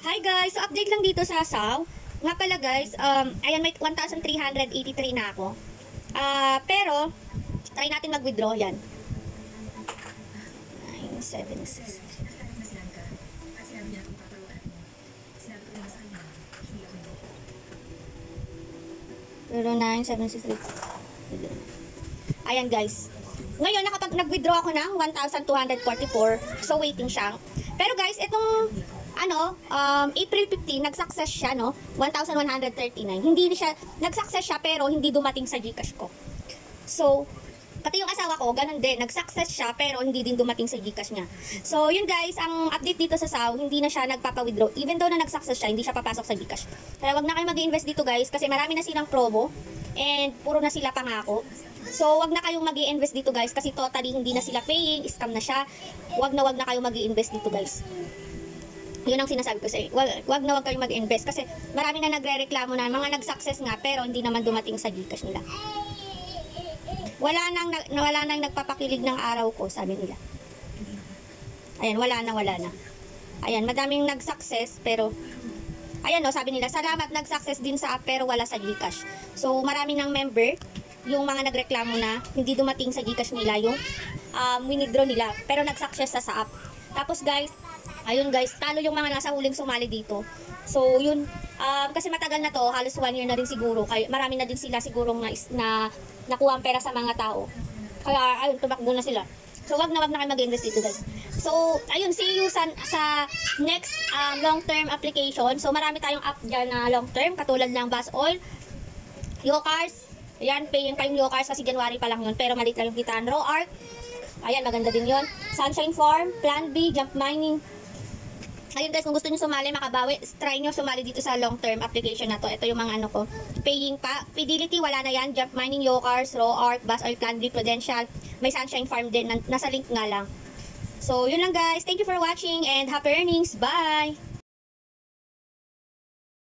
Hi guys! So update lang dito sa SAW. Nga pala guys, ayan may 1,383 na ako. Pero, try natin mag-withdraw yan. 976. 09,763. Ayan guys. Ngayon, nag-withdraw ako ng 1,244. So, waiting siya. Pero guys, itong April 15, nag-success siya, no? 1,139. Hindi siya, nag-success siya pero hindi dumating sa GCash ko. So, pati yung asawa ko, ganun din. Nag-success siya pero hindi din dumating sa GCash niya. So, yun guys, ang update dito sa SAW, hindi na siya nagpapa-withdraw. Even though na nag-success siya, hindi siya papasok sa GCash. Kaya wag na kayo mag-i-invest dito guys kasi marami na silang promo and puro na sila pangako. So, wag na kayong mag-i-invest dito guys kasi totally hindi na sila paying, scam na siya. Wag na kayong mag-i-invest dito guys. Yun ang sinasabi ko sa inyo. Wag na kayong mag-invest kasi marami na nagre-reklamo na mga nag-success nga pero hindi naman dumating sa GCash nila. Wala nang nagpapakilig ng araw ko, sabi nila. Ayan, wala na. Ayan, madaming nag-success pero ayan no, sabi nila, salamat nag-success din sa app pero wala sa GCash. So, marami ng member, yung mga nagreklamo na hindi dumating sa GCash nila yung withdraw nila pero nag-success sa app. Tapos guys, ayun guys, talo yung mga nasa huling sumali dito. So, yun, kasi matagal na to, halos 1 year na rin siguro. Kaya marami na din sila sigurong na nakuha ang pera sa mga tao. Kaya, ayun, tumakbo na sila. So, wag na kayo mag-invest dito guys. So, ayun, see you sa next long-term application. So, marami tayong app dyan na long-term, katulad ng Bus Oil, Yocars. Ayan, paying pa yung Yocars kasi January pa lang yun. Pero maliit lang yung kitaan. Raw Art. Ayan, maganda din yun. Sunshine Farm, Plan B, Jump Mining. Ayun guys, kung gusto nyo sumali, makabawi, try nyo sumali dito sa long-term application na to. Ito yung mga ano ko. Paying pa. Fidelity, wala na yan. Jump Mining, Yocars, Raw Art, Bus Oil, Plan B, Prudential. May Sunshine Farm din. Nasa link nga lang. So, yun lang guys. Thank you for watching and happy earnings. Bye!